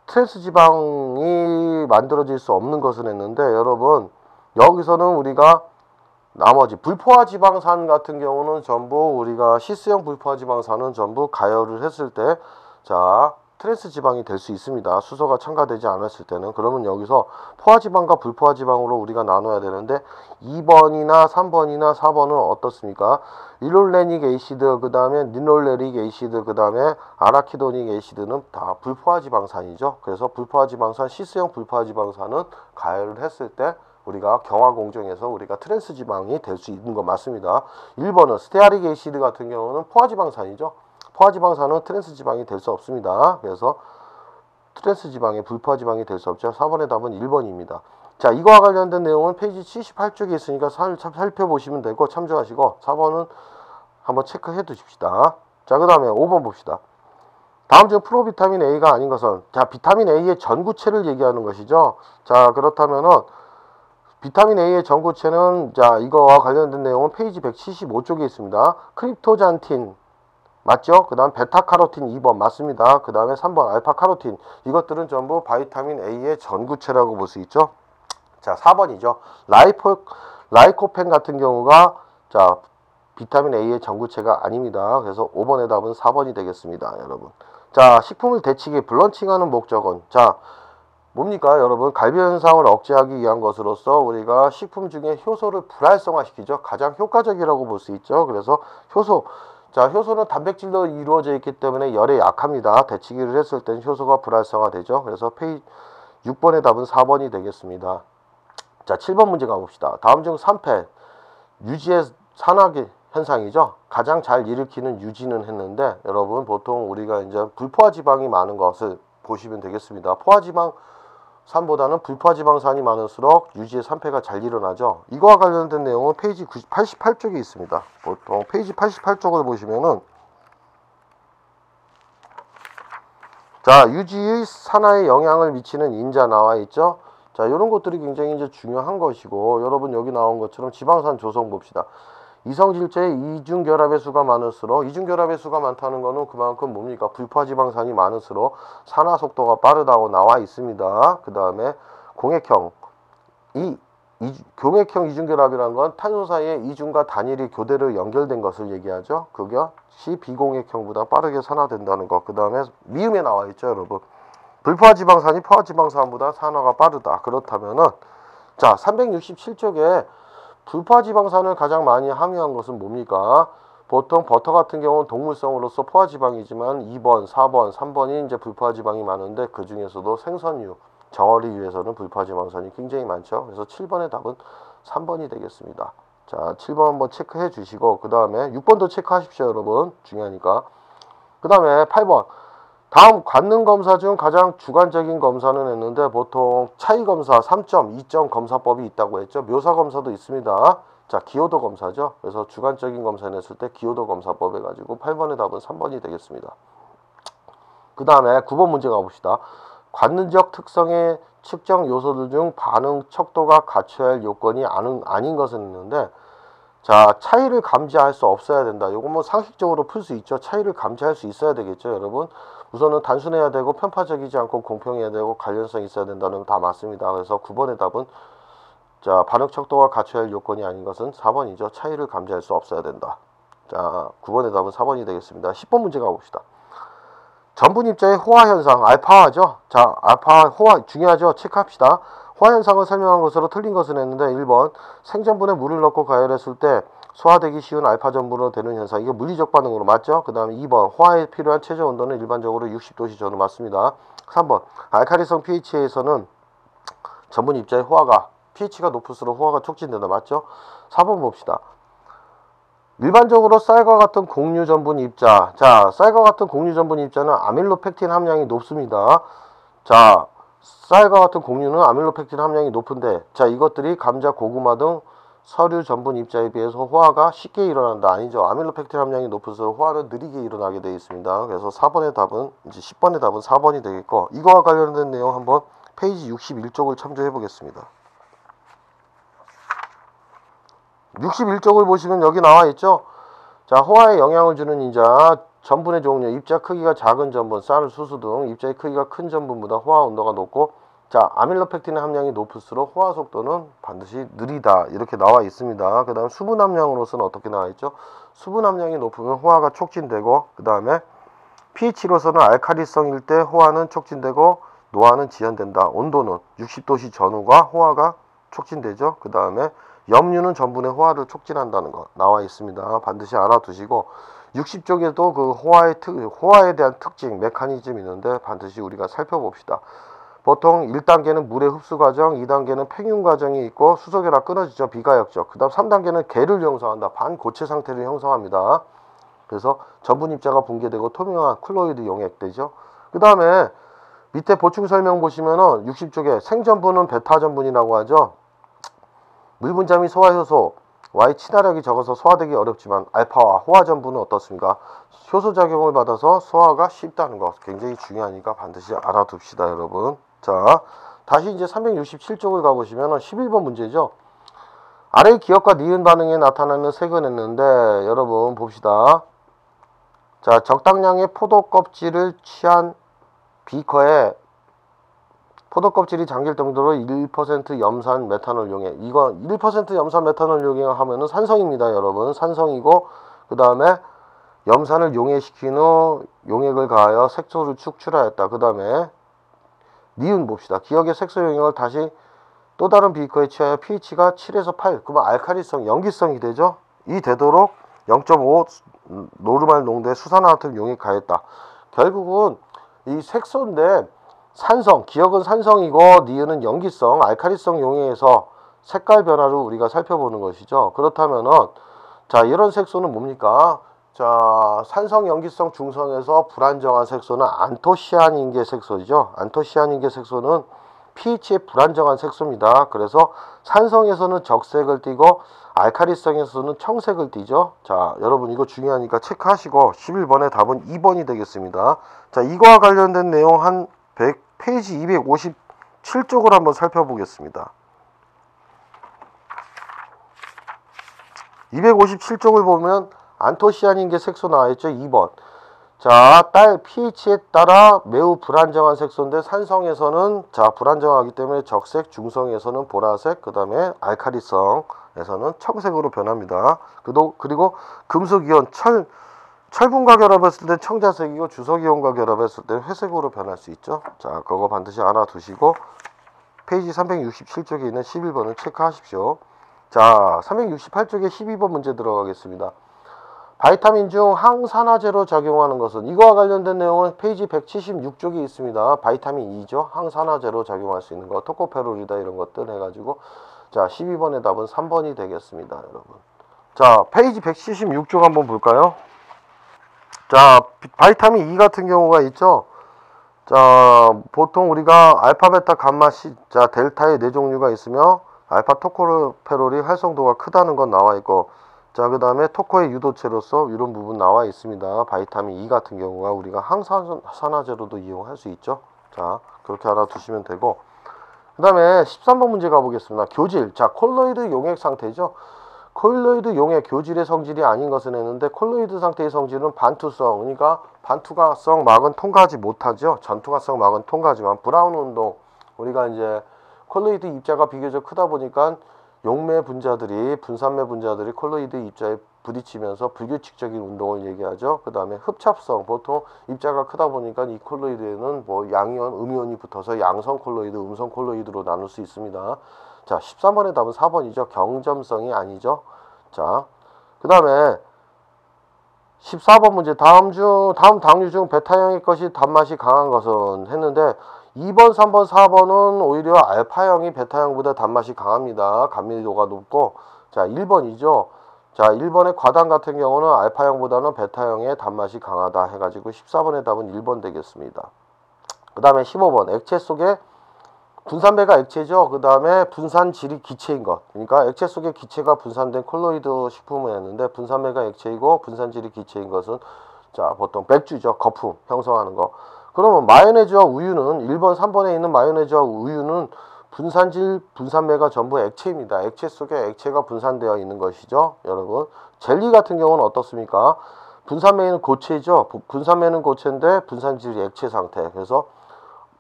트랜스 지방이 만들어질 수 없는 것을 했는데, 여러분, 여기서는 우리가 나머지 불포화 지방산 같은 경우는 전부 우리가 시스형 불포화 지방산은 전부 가열을 했을 때, 자, 트랜스 지방이 될 수 있습니다. 수소가 첨가되지 않았을 때는. 그러면 여기서 포화 지방과 불포화 지방으로 우리가 나눠야 되는데, 2번이나 3번이나 4번은 어떻습니까? 일롤레닉 에이시드, 그 다음에 니놀레릭 에이시드, 그 다음에 아라키도닉 에이시드는 다 불포화 지방산이죠. 그래서 불포화 지방산, 시스형 불포화 지방산은 가열을 했을 때 우리가 경화공정에서 우리가 트랜스 지방이 될 수 있는 거 맞습니다. 1번은 스테아릭 에이시드 같은 경우는 포화 지방산이죠. 포화 지방산은 트랜스 지방이 될 수 없습니다. 그래서 트랜스 지방의 불포화 지방이 될 수 없죠. 4번의 답은 1번입니다. 자, 이거와 관련된 내용은 페이지 78쪽에 있으니까 살펴보시면 되고 참조하시고 4번은 한번 체크해 두십시다. 자, 그 다음에 5번 봅시다. 다음 중 프로비타민 A가 아닌 것은, 자, 비타민 A의 전구체를 얘기하는 것이죠. 자, 그렇다면은 비타민 A의 전구체는, 자, 이거와 관련된 내용은 페이지 175쪽에 있습니다. 크립토잔틴 맞죠? 그 다음 베타카로틴 2번 맞습니다. 그 다음에 3번 알파카로틴, 이것들은 전부 바이타민 A의 전구체라고 볼 수 있죠. 자, 4번이죠. 라이코펜 같은 경우가, 자, 비타민 A의 전구체가 아닙니다. 그래서 5번의 답은 4번이 되겠습니다, 여러분. 자, 식품을 데치게 블런칭하는 목적은, 자, 뭡니까, 여러분? 갈비 현상을 억제하기 위한 것으로서 우리가 식품 중에 효소를 불활성화시키죠. 가장 효과적이라고 볼 수 있죠. 그래서 효소, 자, 효소는 단백질로 이루어져 있기 때문에 열에 약합니다. 데치기를 했을 땐 효소가 불활성화되죠. 그래서 6번의 답은 4번이 되겠습니다. 자, 7번 문제 가봅시다. 다음 중 3패, 유지의 산화 현상이죠. 가장 잘 일으키는 유지는 했는데, 여러분, 보통 우리가 이제 불포화 지방이 많은 것을 보시면 되겠습니다. 포화 지방 산보다는 불포화 지방산이 많을수록 유지의 산패가 잘 일어나죠. 이거와 관련된 내용은 페이지 88쪽에 있습니다. 보통 페이지 88쪽을 보시면은, 자, 유지의 산화에 영향을 미치는 인자 나와 있죠. 자, 이런 것들이 굉장히 이제 중요한 것이고, 여러분 여기 나온 것처럼 지방산 조성 봅시다. 이성질체의 이중결합의 수가 많을수록, 이중결합의 수가 많다는 것은 그만큼 뭡니까? 불포화 지방산이 많을수록 산화 속도가 빠르다고 나와 있습니다. 그 다음에 공액형, 공액형 이중결합이라는 건 탄소 사이에 이중과 단일이 교대로 연결된 것을 얘기하죠. 그것이 비공액형보다 빠르게 산화된다는 것. 그 다음에 미음에 나와 있죠, 여러분. 불포화 지방산이 포화 지방산보다 산화가 빠르다. 그렇다면은, 자, 367쪽에 불포화 지방산을 가장 많이 함유한 것은 뭡니까? 보통 버터 같은 경우는 동물성으로서 포화 지방이지만 2번, 4번, 3번이 이제 불포화 지방이 많은데, 그 중에서도 생선류, 정어리류에서는 불포화 지방산이 굉장히 많죠. 그래서 7번의 답은 3번이 되겠습니다. 자, 7번 한번 체크해 주시고, 그 다음에 6번도 체크하십시오, 여러분. 중요하니까. 그 다음에 8번. 다음 관능 검사 중 가장 주관적인 검사는 했는데, 보통 차이 검사 3점, 2점 검사법이 있다고 했죠. 묘사 검사도 있습니다. 자, 기호도 검사죠. 그래서 주관적인 검사를 했을 때 기호도 검사법 해가지고 8번의 답은 3번이 되겠습니다. 그 다음에 9번 문제 가봅시다. 관능적 특성의 측정 요소들 중 반응 척도가 갖춰야 할 요건이 아닌 것은 있는데, 자, 차이를 감지할 수 없어야 된다. 요거 뭐 상식적으로 풀 수 있죠. 차이를 감지할 수 있어야 되겠죠, 여러분. 우선은 단순해야 되고 편파적이지 않고 공평해야 되고 관련성이 있어야 된다는 거 다 맞습니다. 그래서 9번의 답은, 자, 반응 척도가 갖춰야 할 요건이 아닌 것은 4번이죠. 차이를 감지할 수 없어야 된다. 자, 9번의 답은 4번이 되겠습니다. 10번 문제 가봅시다. 전분 입자의 호화 현상, 알파화죠. 자, 알파 호화 중요하죠. 체크합시다. 호화 현상을 설명한 것으로 틀린 것은 했는데, 1번 생전분에 물을 넣고 가열했을 때 소화되기 쉬운 알파 전분으로 되는 현상, 이게 물리적 반응으로 맞죠. 그 다음에 2번 호화에 필요한 최저 온도는 일반적으로 60도씨 전후 맞습니다. 3번 알카리성 pH에서는 전분 입자의 호화가 pH가 높을수록 호화가 촉진된다. 맞죠. 4번 봅시다. 일반적으로 쌀과 같은 곡류 전분 입자, 자, 쌀과 같은 곡류 전분 입자는 아밀로펙틴 함량이 높습니다. 자, 쌀과 같은 곡류는 아밀로펙틴 함량이 높은데, 자, 이것들이 감자, 고구마 등 서류 전분 입자에 비해서 호화가 쉽게 일어난다. 아니죠. 아밀로펙틴 함량이 높을수록 호화는 느리게 일어나게 되어 있습니다. 그래서 4번의 답은, 이제 10번의 답은 4번이 되겠고, 이거와 관련된 내용 한번 페이지 61쪽을 참조해 보겠습니다. 61쪽을 보시면 여기 나와 있죠. 자, 호화에 영향을 주는 인자, 전분의 종류, 입자 크기가 작은 전분, 쌀, 수수 등 입자의 크기가 큰 전분보다 호화 온도가 높고, 자, 아밀로펙틴의 함량이 높을수록 호화 속도는 반드시 느리다. 이렇게 나와 있습니다. 그 다음 수분 함량으로서는 어떻게 나와 있죠? 수분 함량이 높으면 호화가 촉진되고, 그 다음에 pH로서는 알칼리성일 때 호화는 촉진되고 노화는 지연된다. 온도는 60도씨 전후가 호화가 촉진되죠. 그 다음에 염류는 전분의 호화를 촉진한다는 거 나와 있습니다. 반드시 알아두시고, 60쪽에도 그 호화에 대한 특징, 메커니즘이 있는데 반드시 우리가 살펴봅시다. 보통 1단계는 물의 흡수 과정, 2단계는 팽윤 과정이 있고 수소결합 끊어지죠. 비가역적. 그 다음 3단계는 겔을 형성한다. 반고체 상태를 형성합니다. 그래서 전분 입자가 붕괴되고 투명한 클로이드 용액되죠. 그 다음에 밑에 보충 설명 보시면은 60쪽에 생전분은 베타 전분이라고 하죠. 물분자 및 소화효소와의 친화력이 적어서 소화되기 어렵지만 알파와 호화 전분은 어떻습니까? 효소작용을 받아서 소화가 쉽다는 것 굉장히 중요하니까 반드시 알아둡시다, 여러분. 자, 다시 이제 367쪽을 가보시면 11번 문제죠. 아래 기억과 니은 반응에 나타나는 색은 했는데, 여러분 봅시다. 자, 적당량의 포도 껍질을 취한 비커에 포도 껍질이 잠길 정도로 1% 염산 메탄올 용액, 이거 1% 염산 메탄올 용액 하면은 산성입니다, 여러분. 산성이고, 그 다음에 염산을 용해시킨 후 용액을 가하여 색소를 축출하였다. 그 다음에 니은 봅시다. 기억의 색소 용액을 다시 또 다른 비커에 취하여 pH가 7에서 8, 그러면 알칼리성, 염기성이 되죠. 이 되도록 0.5 노르말 농도의 수산화합 용액 가했다. 결국은 이 색소인데 산성, 기억은 산성이고 니은은 염기성, 알칼리성 용액에서 색깔 변화를 우리가 살펴보는 것이죠. 그렇다면은, 자, 이런 색소는 뭡니까? 자, 산성, 염기성, 중성에서 불안정한 색소는 안토시아닌계 색소이죠. 안토시아닌계 색소는 pH의 불안정한 색소입니다. 그래서 산성에서는 적색을 띠고 알칼리성에서는 청색을 띠죠. 자, 여러분 이거 중요하니까 체크하시고 11번의 답은 2번이 되겠습니다. 자, 이거와 관련된 내용 한 페이지 257쪽을 한번 살펴보겠습니다. 257쪽을 보면 안토시아닌계 색소 나와있죠. 2번. 자, pH에 따라 매우 불안정한 색소인데 산성에서는, 자, 불안정하기 때문에 적색, 중성에서는 보라색, 그 다음에 알칼리성에서는 청색으로 변합니다. 그리고 금속이온, 철분과 결합했을 때 청자색이고 주석이온과 결합했을 때 회색으로 변할 수 있죠. 자, 그거 반드시 알아두시고 페이지 367쪽에 있는 11번을 체크하십시오. 자, 368쪽에 12번 문제 들어가겠습니다. 바이타민 중 항산화제로 작용하는 것은, 이거와 관련된 내용은 페이지 176쪽에 있습니다. 바이타민 E죠. 항산화제로 작용할 수 있는 거, 토코페롤이다 이런 것들 해가지고, 자, 12번의 답은 3번이 되겠습니다, 여러분. 자, 페이지 176쪽 한번 볼까요? 자, 바이타민 E 같은 경우가 있죠. 자, 보통 우리가 알파, 베타, 감마, 시, 자, 델타의 4종류가 있으며 알파 토코페롤이 활성도가 크다는 건 나와 있고, 자, 그 다음에 토코의 유도체로서 이런 부분 나와 있습니다. 바이타민 E 같은 경우가 우리가 항산화제로도 이용할 수 있죠. 자, 그렇게 알아두시면 되고, 그 다음에 13번 문제 가보겠습니다. 교질. 자, 콜로이드 용액 상태죠. 콜로이드 용액 교질의 성질이 아닌 것은 했는데, 콜로이드 상태의 성질은 반투성, 그러니까 반투과성 막은 통과하지 못하죠. 전투과성 막은 통과하지만 브라운 운동, 우리가 이제 콜로이드 입자가 비교적 크다 보니까 용매 분자들이, 분산매 분자들이 콜로이드 입자에 부딪히면서 불규칙적인 운동을 얘기하죠. 그 다음에 흡착성, 보통 입자가 크다 보니까 이 콜로이드에는 뭐 양이온, 음이온이 붙어서 양성 콜로이드, 음성 콜로이드로 나눌 수 있습니다. 자, 13번의 답은 4번이죠. 경점성이 아니죠. 자, 그 다음에 14번 문제. 다음 당류 중 베타형의 것이 단맛이 강한 것은 했는데, 2번, 3번, 4번은 오히려 알파형이 베타형보다 단맛이 강합니다. 감밀도가 높고. 자, 1번이죠. 자, 1번의 과당 같은 경우는 알파형보다는 베타형의 단맛이 강하다 해가지고 14번의 답은 1번 되겠습니다. 그 다음에 15번. 액체 속에 분산배가 액체죠. 그 다음에 분산질이 기체인 것. 그러니까 액체 속에 기체가 분산된 콜로이드 식품을 했는데, 분산배가 액체이고 분산질이 기체인 것은, 자, 보통 맥주죠. 거품 형성하는 거. 그러면 마요네즈와 우유는 1번, 3번에 있는 마요네즈와 우유는 분산질, 분산배가 전부 액체입니다. 액체 속에 액체가 분산되어 있는 것이죠. 여러분, 젤리 같은 경우는 어떻습니까? 분산매는 고체죠. 분산매는 고체인데 분산질이 액체 상태. 그래서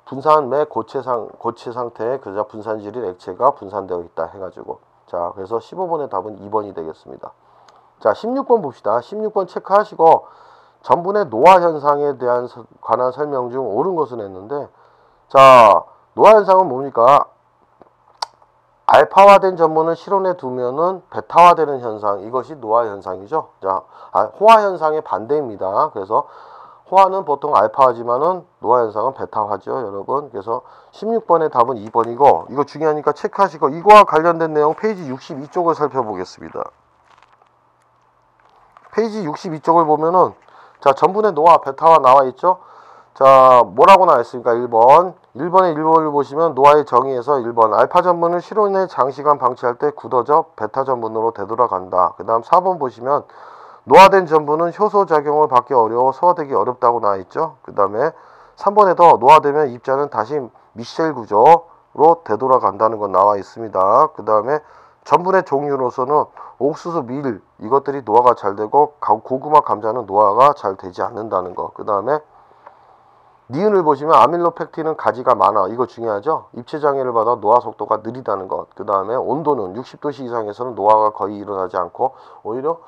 분산매 고체 상태에 그저 분산질이 액체가 분산되어 있다 해가지고. 자, 그래서 15번의 답은 2번이 되겠습니다. 자, 16번 봅시다. 16번 체크하시고 전분의 노화 현상에 관한 설명 중 옳은 것은 했는데, 자, 노화 현상은 뭡니까? 알파화된 전분을 실온에 두면은 베타화되는 현상, 이것이 노화 현상이죠. 자, 호화 현상의 반대입니다. 그래서 호화는 보통 알파화지만은 노화 현상은 베타화죠, 여러분. 그래서 16번의 답은 2번이고, 이거 중요하니까 체크하시고, 이거와 관련된 내용 페이지 62쪽을 살펴보겠습니다. 페이지 62쪽을 보면은, 자, 전분의 노화, 베타화 나와 있죠. 자, 뭐라고 나와 있습니까? 1번의 1번을 보시면 노화의 정의에서 1번 알파 전분을 실온에 장시간 방치할 때 굳어져 베타 전분으로 되돌아간다. 그 다음 4번 보시면 노화된 전분은 효소 작용을 받기 어려워 소화되기 어렵다고 나와 있죠. 그 다음에 3번에도 노화되면 입자는 다시 미셸 구조로 되돌아간다는 건 나와 있습니다. 그 다음에 전분의 종류로서는 옥수수, 밀, 이것들이 노화가 잘 되고 고구마, 감자는 노화가 잘 되지 않는다는 거. 그 다음에 니은을 보시면 아밀로펙틴은 가지가 많아. 이거 중요하죠. 입체장애를 받아 노화 속도가 느리다는 것. 그 다음에 온도는 60도씨 이상에서는 노화가 거의 일어나지 않고 오히려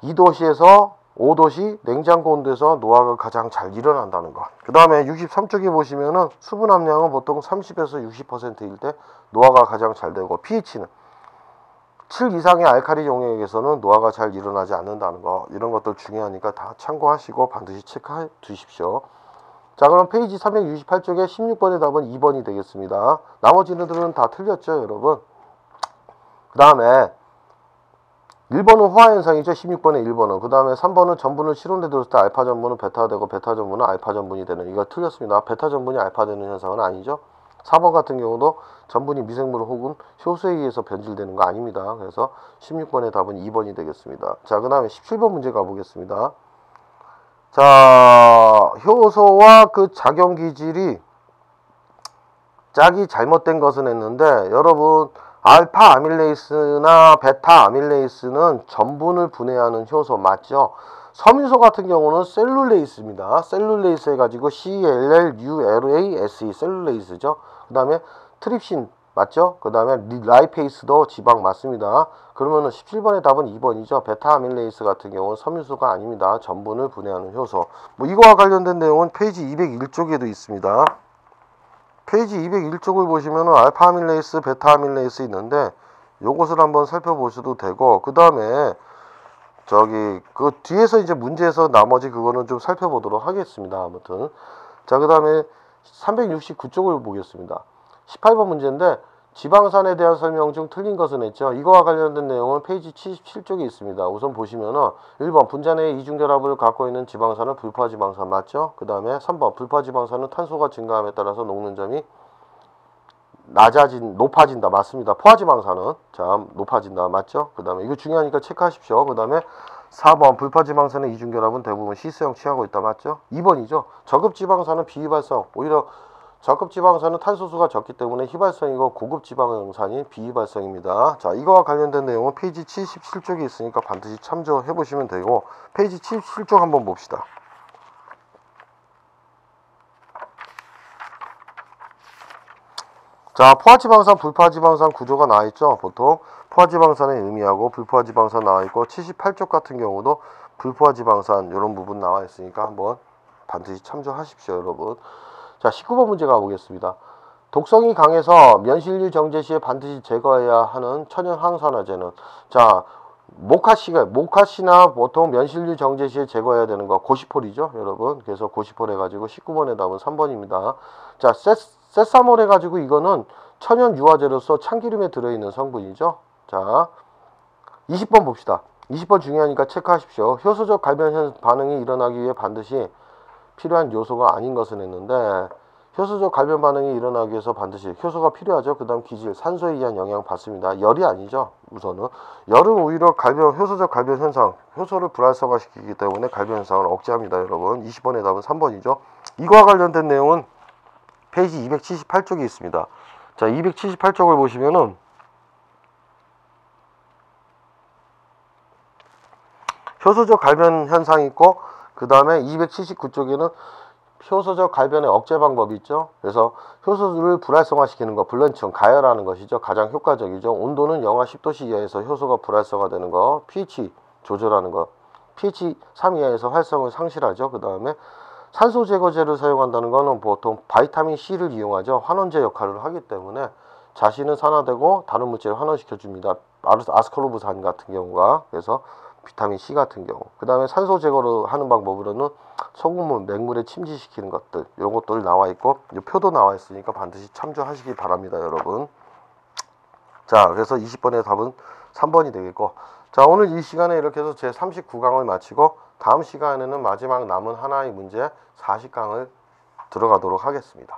2도씨에서 5도씨 냉장고 온도에서 노화가 가장 잘 일어난다는 것. 그 다음에 63쪽에 보시면은 수분 함량은 보통 30에서 60%일 때 노화가 가장 잘 되고, pH는 7 이상의 알칼리 용액에서는 노화가 잘 일어나지 않는다는 거. 이런 것들 중요하니까 다 참고하시고 반드시 체크해 두십시오. 자, 그럼 페이지 368쪽에 16번의 답은 2번이 되겠습니다. 나머지들은 다 틀렸죠, 여러분. 그 다음에 1번은 호화현상이죠. 16번의 1번은. 그 다음에 3번은 전분을 실온에 들었을 때 알파 전분은 베타가 되고 베타 전분은 알파 전분이 되는, 이거 틀렸습니다. 베타 전분이 알파 되는 현상은 아니죠. 4번 같은 경우도 전분이 미생물 혹은 효소에 의해서 변질되는 거 아닙니다. 그래서 16번의 답은 2번이 되겠습니다. 자, 그 다음에 17번 문제 가보겠습니다. 자, 효소와 그 작용 기질이 짝이 잘못된 것은 했는데, 여러분, 알파 아밀레이스나 베타 아밀레이스는 전분을 분해하는 효소 맞죠? 섬유소 같은 경우는 셀룰레이스입니다. 셀룰레이스 해가지고 CLLULASE 셀룰레이스죠. 그 다음에 트립신 맞죠? 그 다음에 라이페이스도 지방 맞습니다. 그러면은 17번의 답은 2번이죠. 베타 아밀레이스 같은 경우는 섬유소가 아닙니다. 전분을 분해하는 효소. 뭐 이거와 관련된 내용은 페이지 201쪽에도 있습니다. 페이지 201쪽을 보시면은 알파 아밀레이스, 베타 아밀레이스 있는데 요것을 한번 살펴보셔도 되고, 그 다음에 저기 그 뒤에서 이제 문제에서 나머지 그거는 좀 살펴보도록 하겠습니다. 아무튼 자, 그 다음에 369쪽을 보겠습니다. 18번 문제인데 지방산에 대한 설명 중 틀린 것은 했죠. 이거와 관련된 내용은 페이지 77쪽에 있습니다. 우선 보시면은 1번 분자 내에 이중결합을 갖고 있는 지방산은 불포화지방산 맞죠? 그 다음에 3번 불포화지방산은 탄소가 증가함에 따라서 녹는 점이 높아진다 맞습니다. 포화지방산은 자 높아진다 맞죠? 그 다음에 이거 중요하니까 체크하십시오. 그 다음에 4번 불포화지방산의 이중결합은 대부분 시스형 취하고 있다 맞죠? 2번이죠. 저급지방산은 비휘발성, 오히려 저급 지방산은 탄소수가 적기 때문에 휘발성이고 고급 지방산이 비휘발성입니다. 자, 이거와 관련된 내용은 페이지 77쪽에 있으니까 반드시 참조해 보시면 되고, 페이지 77쪽 한번 봅시다. 자, 포화지방산, 불포화지방산 구조가 나와 있죠. 보통 포화지방산의 의미하고 불포화지방산 나와 있고, 78쪽 같은 경우도 불포화지방산 이런 부분 나와 있으니까 한번 반드시 참조하십시오, 여러분. 자, 19번 문제 가보겠습니다. 독성이 강해서 면실류 정제 시에 반드시 제거해야 하는 천연 항산화제는, 자, 모카씨나 보통 면실류 정제 시에 제거해야 되는 거 고시폴이죠, 여러분. 그래서 고시폴 해가지고 19번의 답은 3번입니다. 자, 세사몰 해가지고 이거는 천연 유화제로서 참기름에 들어있는 성분이죠. 자, 20번 봅시다. 20번 중요하니까 체크하십시오. 효소적 갈변 반응이 일어나기 위해 반드시 필요한 요소가 아닌 것은 했는데, 효소적 갈변 반응이 일어나기 위해서 반드시 효소가 필요하죠. 그 다음 기질, 산소에 의한 영향 받습니다. 열이 아니죠. 우선은 열은 오히려 효소적 갈변 현상, 효소를 불활성화시키기 때문에 갈변 현상을 억제합니다, 여러분. 20번의 답은 3번이죠. 이거와 관련된 내용은 페이지 278쪽에 있습니다. 자, 278쪽을 보시면은 효소적 갈변 현상이 있고, 그 다음에 279쪽에는 효소적 갈변의 억제 방법이 있죠. 그래서 효소를 불활성화시키는 거, 불렌층, 가열하는 것이죠. 가장 효과적이죠. 온도는 영하 10도씨 이하에서 효소가 불활성화되는 거, pH 조절하는 거, pH 3 이하에서 활성을 상실하죠. 그 다음에 산소 제거제를 사용한다는 것은 보통 바이타민 C를 이용하죠. 환원제 역할을 하기 때문에 자신은 산화되고 다른 물질을 환원시켜 줍니다. 아스코르브산 같은 경우가. 그래서 비타민 C 같은 경우. 그 다음에 산소 제거를 하는 방법으로는 소금을 맹물에 침지시키는 것들, 이런 것들 나와 있고, 이 표도 나와 있으니까 반드시 참조하시기 바랍니다, 여러분. 자, 그래서 20번의 답은 3번이 되겠고, 자, 오늘 이 시간에 이렇게 해서 제 39강을 마치고, 다음 시간에는 마지막 남은 하나의 문제 40강을 들어가도록 하겠습니다.